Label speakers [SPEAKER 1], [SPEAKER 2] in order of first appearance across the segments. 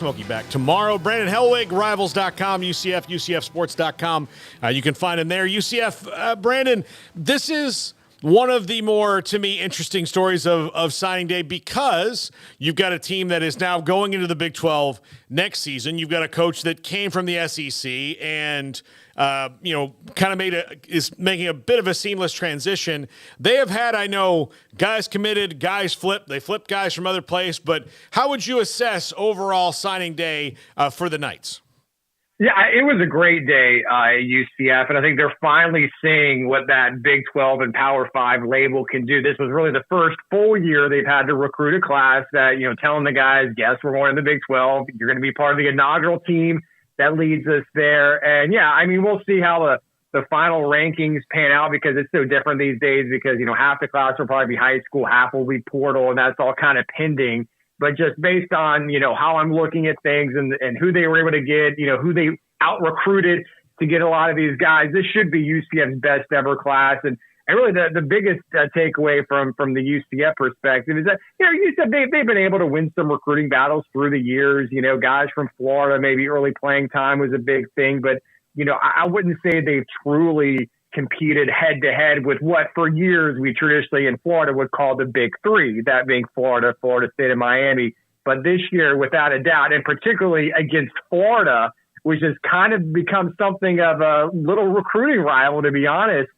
[SPEAKER 1] Smoky back tomorrow. Brandon Helwig, Rivals.com, UCF, UCFsports.com. You can find him there. UCF, Brandon, this is one of the more, to me, interesting stories of signing day because you've got a team that is now going into the Big 12 next season. You've got a coach that came from the SEC and kind of is making a bit of a seamless transition. They have had, I know, guys committed, guys flipped. They flipped guys from other place. But how would you assess overall signing day for the Knights?
[SPEAKER 2] Yeah, it was a great day at UCF, and I think they're finally seeing what that Big 12 and Power 5 label can do. This was really the first full year they've had to recruit a class that, telling the guys, guess we're going to the Big 12. You're going to be part of the inaugural team that leads us there. And, yeah, I mean, we'll see how the final rankings pan out because it's so different these days because, half the class will probably be high school, half will be portal, and that's all kind of pending. But just based on, how I'm looking at things and who they were able to get, who they out-recruited to get a lot of these guys, this should be UCF's best ever class. And really the biggest takeaway from the UCF perspective is that, UCF, they've been able to win some recruiting battles through the years. Guys from Florida, maybe early playing time was a big thing. But, I wouldn't say they've truly competed head-to-head with what for years we traditionally in Florida would call the Big Three, that being Florida State, and Miami. But this year, without a doubt, and particularly against Florida, which has kind of become something of a little recruiting rival, to be honest,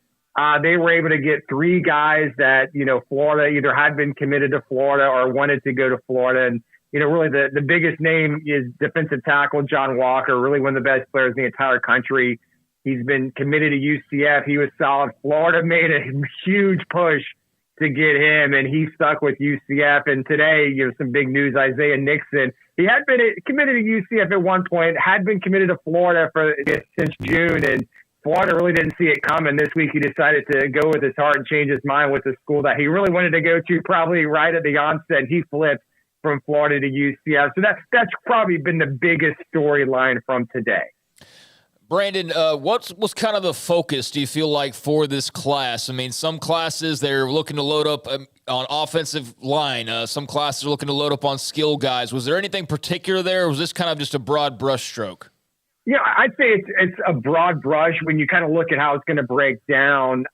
[SPEAKER 2] they were able to get three guys that, Florida either had been committed to Florida or wanted to go to Florida. And, really the biggest name is defensive tackle John Walker, really one of the best players in the entire country. He's been committed to UCF. He was solid. Florida made a huge push to get him, and he stuck with UCF. And today, some big news, Isaiah Nixon. He had been committed to UCF at one point, had been committed to Florida since June, and Florida really didn't see it coming. This week, he decided to go with his heart and change his mind with the school that he really wanted to go to probably right at the onset. He flipped from Florida to UCF. So that's probably been the biggest storyline from today.
[SPEAKER 3] Brandon, what was kind of the focus, do you feel like, for this class? I mean, some classes, they're looking to load up on offensive line. Some classes are looking to load up on skill guys. Was there anything particular there, or was this kind of just a broad brush stroke?
[SPEAKER 2] Yeah, I'd say it's a broad brush. When you kind of look at how it's going to break down,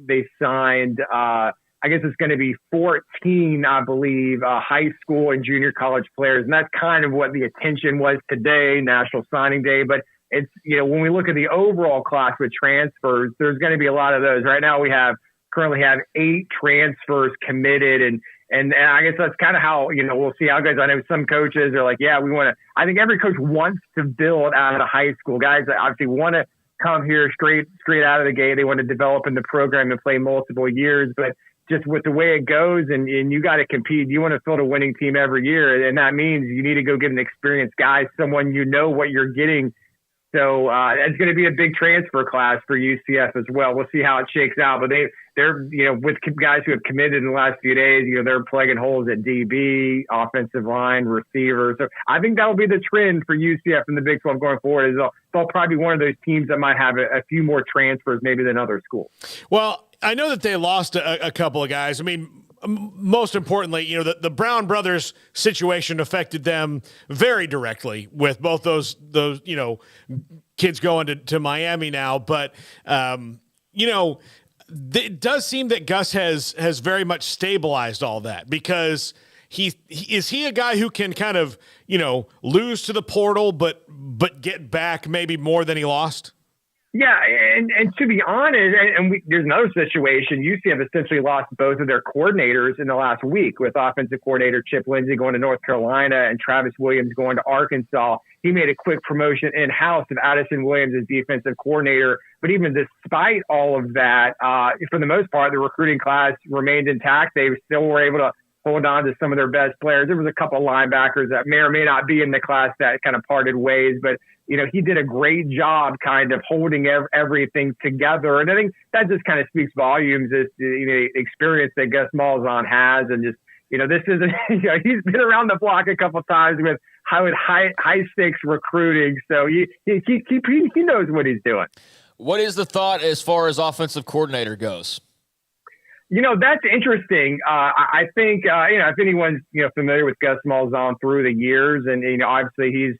[SPEAKER 2] they signed, I guess it's going to be 14, I believe, high school and junior college players. And that's kind of what the attention was today, National Signing Day. But it's, when we look at the overall class with transfers, there's going to be a lot of those. Right now we currently have 8 transfers committed. And I guess that's kind of how, we'll see how it goes. I know some coaches are like, yeah, I think every coach wants to build out of high school. Guys that obviously want to come here straight out of the gate. They want to develop in the program and play multiple years. But just with the way it goes and you got to compete, you want to field a winning team every year. And that means you need to go get an experienced guy, someone what you're getting. So it's going to be a big transfer class for UCF as well. We'll see how it shakes out. But they're with guys who have committed in the last few days, they're plugging holes at DB, offensive line, receivers. So I think that'll be the trend for UCF in the Big 12 going forward. Is they'll probably be one of those teams that might have a few more transfers maybe than other schools.
[SPEAKER 1] Well, I know that they lost a couple of guys. I mean, most importantly, the Brown brothers situation affected them very directly with both those kids going to Miami now. But, it does seem that Gus has very much stabilized all that because is he a guy who can kind of, lose to the portal, but get back maybe more than he lost?
[SPEAKER 2] Yeah, and to be honest, there's another situation. UCF essentially lost both of their coordinators in the last week, with offensive coordinator Chip Lindsey going to North Carolina and Travis Williams going to Arkansas. He made a quick promotion in-house of Addison Williams as defensive coordinator. But even despite all of that, for the most part, the recruiting class remained intact. They still were able to hold on to some of their best players. There was a couple of linebackers that may or may not be in the class that kind of parted ways, but he did a great job kind of holding everything together. And I think that just kind of speaks volumes as the experience that Gus Malzahn has. And just, this isn't, he's been around the block a couple of times with high stakes recruiting. So he knows what he's doing.
[SPEAKER 3] What is the thought as far as offensive coordinator goes?
[SPEAKER 2] That's interesting. I think, if anyone's, familiar with Gus Malzahn through the years, and, obviously he's,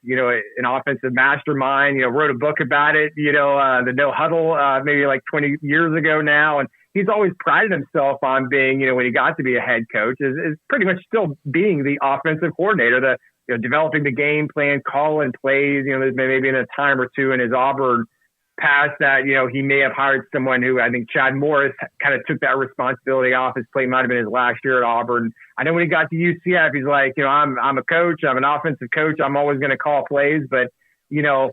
[SPEAKER 2] an offensive mastermind, wrote a book about it, the No Huddle, maybe like 20 years ago now. And he's always prided himself on being, when he got to be a head coach, is pretty much still being the offensive coordinator, developing the game plan, calling plays. There's maybe been a time or two in his Auburn past that, he may have hired someone who I think Chad Morris kind of took that responsibility off his plate. Might have been his last year at Auburn. I know when he got to UCF, he's like, I'm a coach. I'm an offensive coach. I'm always going to call plays. But,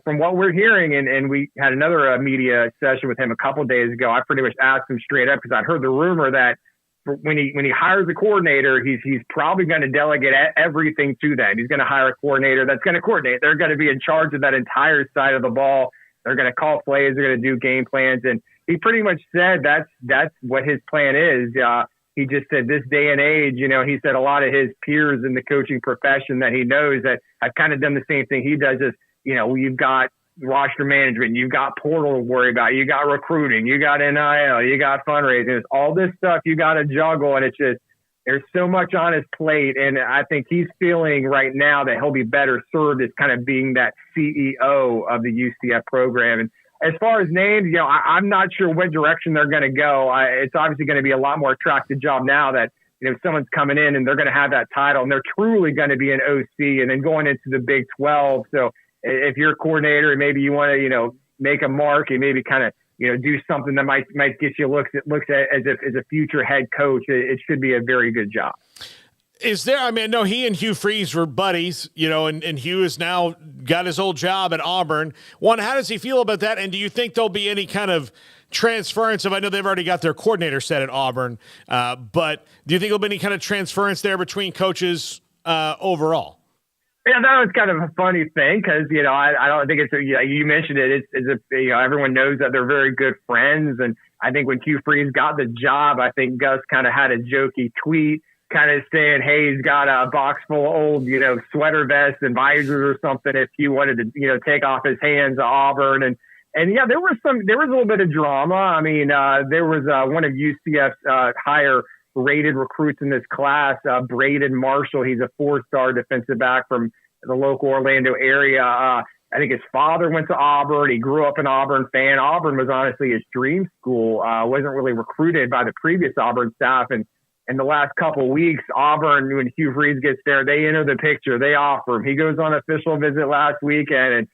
[SPEAKER 2] from what we're hearing, and we had another media session with him a couple of days ago, I pretty much asked him straight up because I'd heard the rumor that when he hires a coordinator, he's probably going to delegate everything to them. He's going to hire a coordinator that's going to coordinate. They're going to be in charge of that entire side of the ball. They're going to call plays. They're going to do game plans. And he pretty much said that's what his plan is. He just said this day and age, he said a lot of his peers in the coaching profession that he knows that have kind of done the same thing he does is, you've got roster management, you've got portal to worry about, you got recruiting, you got NIL, you got fundraising. There's all this stuff you got to juggle. And it's just, there's so much on his plate, and I think he's feeling right now that he'll be better served as kind of being that CEO of the UCF program. And as far as names, I'm not sure what direction they're going to go. It's obviously going to be a lot more attractive job now that, someone's coming in and they're going to have that title, and they're truly going to be an OC, and then going into the Big 12. So if you're a coordinator and maybe you want to, make a mark and maybe kind of, do something that might get you looks at as a future head coach, it should be a very good job.
[SPEAKER 1] Is there, no, he and Hugh Freeze were buddies, and Hugh has now got his old job at Auburn. One, how does he feel about that? And do you think there'll be any kind of transference of, I know they've already got their coordinator set at Auburn, but do you think there'll be any kind of transference there between coaches overall?
[SPEAKER 2] Yeah, that was kind of a funny thing because, I don't think it's, you mentioned it, everyone knows that they're very good friends. And I think when Hugh Freeze got the job, I think Gus kind of had a jokey tweet kind of saying, hey, he's got a box full of old, sweater vests and visors or something if he wanted to, take off his hands at Auburn. And yeah, there was a little bit of drama. I mean, there was one of UCF's higher rated recruits in this class, Braden Marshall. He's a 4-star defensive back from the local Orlando area. I think his father went to Auburn. He grew up an Auburn fan. Auburn was honestly his dream school. Wasn't really recruited by the previous Auburn staff. And in the last couple of weeks, Auburn, when Hugh Freeze gets there, they enter the picture. They offer him. He goes on an official visit last weekend, and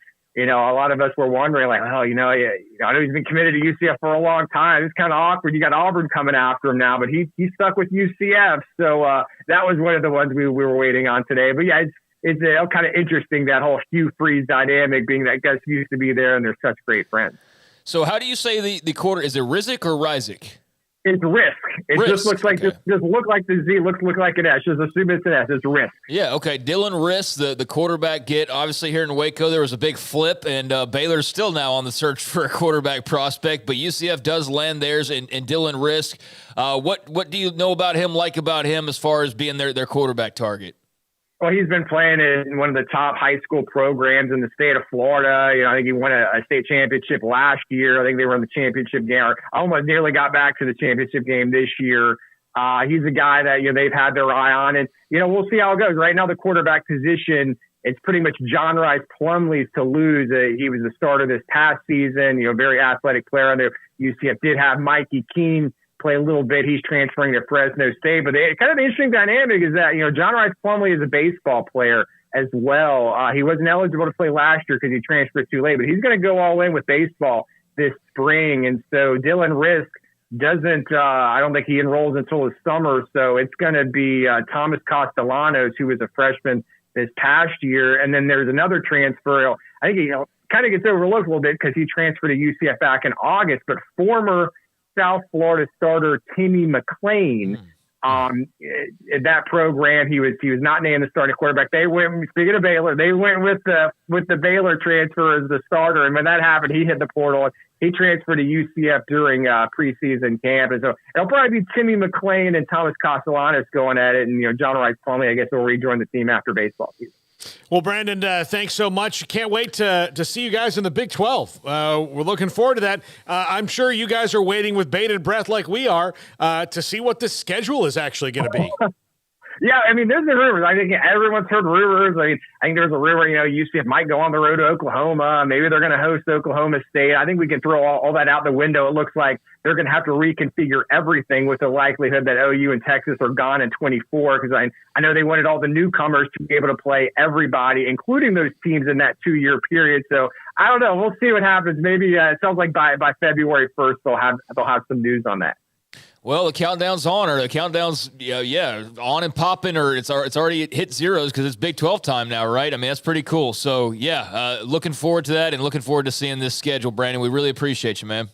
[SPEAKER 2] a lot of us were wondering, like, I know he's been committed to UCF for a long time. It's kind of awkward. You got Auburn coming after him now, but he stuck with UCF. So that was one of the ones we were waiting on today. But yeah, it's kind of interesting, that whole Hugh Freeze dynamic, being that Gus used to be there and they're such great friends.
[SPEAKER 3] So how do you say the quarter, is it Rizik or Rizik?
[SPEAKER 2] It's Risk. It
[SPEAKER 3] Risk.
[SPEAKER 2] Just looks like
[SPEAKER 3] Okay.
[SPEAKER 2] just look like the Z, look like an S. Just assume it's an S. It's Risk.
[SPEAKER 3] Yeah, okay. Dylan Risk, the quarterback get. Obviously here in Waco, there was a big flip, and Baylor's still now on the search for a quarterback prospect, but UCF does land theirs in Dylan Risk. What do you know about him as far as being their quarterback target?
[SPEAKER 2] Well, he's been playing in one of the top high school programs in the state of Florida. I think he won a state championship last year. I think they were in the championship game. Almost nearly got back to the championship game this year. He's a guy that, they've had their eye on. And, we'll see how it goes. Right now, the quarterback position, it's pretty much John Rice Plumlee's to lose. He was the starter this past season, very athletic player on there. UCF did have Mikey Keene play a little bit. He's transferring to Fresno State. But kind of the interesting dynamic is that, John Rice Plumlee is a baseball player as well. He wasn't eligible to play last year because he transferred too late, but he's going to go all in with baseball this spring. And so Dylan Risk doesn't, I don't think he enrolls until the summer. So it's going to be Thomas Castellanos, who was a freshman this past year. And then there's another transfer. I think he kind of gets overlooked a little bit because he transferred to UCF back in August, but former South Florida starter Timmy McClain. In that program, he was not named the starting quarterback. They went, speaking of Baylor, they went with the Baylor transfer as the starter, and when that happened, he hit the portal. He transferred to UCF during preseason camp, and so it'll probably be Timmy McClain and Thomas Castellanos going at it, and John Rice Plumlee, I guess, will rejoin the team after baseball season.
[SPEAKER 1] Well, Brandon, thanks so much. Can't wait to see you guys in the Big 12. We're looking forward to that. I'm sure you guys are waiting with bated breath like we are to see what the schedule is actually going to be.
[SPEAKER 2] Yeah, I mean, there's the rumors. I think everyone's heard rumors. I think there's a rumor, UCF might go on the road to Oklahoma. Maybe they're going to host Oklahoma State. I think we can throw all that out the window. It looks like they're going to have to reconfigure everything with the likelihood that OU and Texas are gone in 24, because I know they wanted all the newcomers to be able to play everybody, including those teams in that 2-year period. So I don't know. We'll see what happens. Maybe it sounds like by February 1st they'll have some news on that.
[SPEAKER 3] Well, the countdown's on, or the countdown's on and popping, or it's already hit zeros because it's Big 12 time now, right? I mean, that's pretty cool. So, looking forward to that and looking forward to seeing this schedule, Brandon. We really appreciate you, man.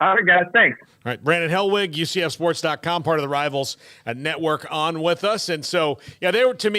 [SPEAKER 2] All right, guys. Thanks.
[SPEAKER 1] All right, Brandon Helwig, UCFsports.com, part of the Rivals Network, on with us. And so, they were, to me,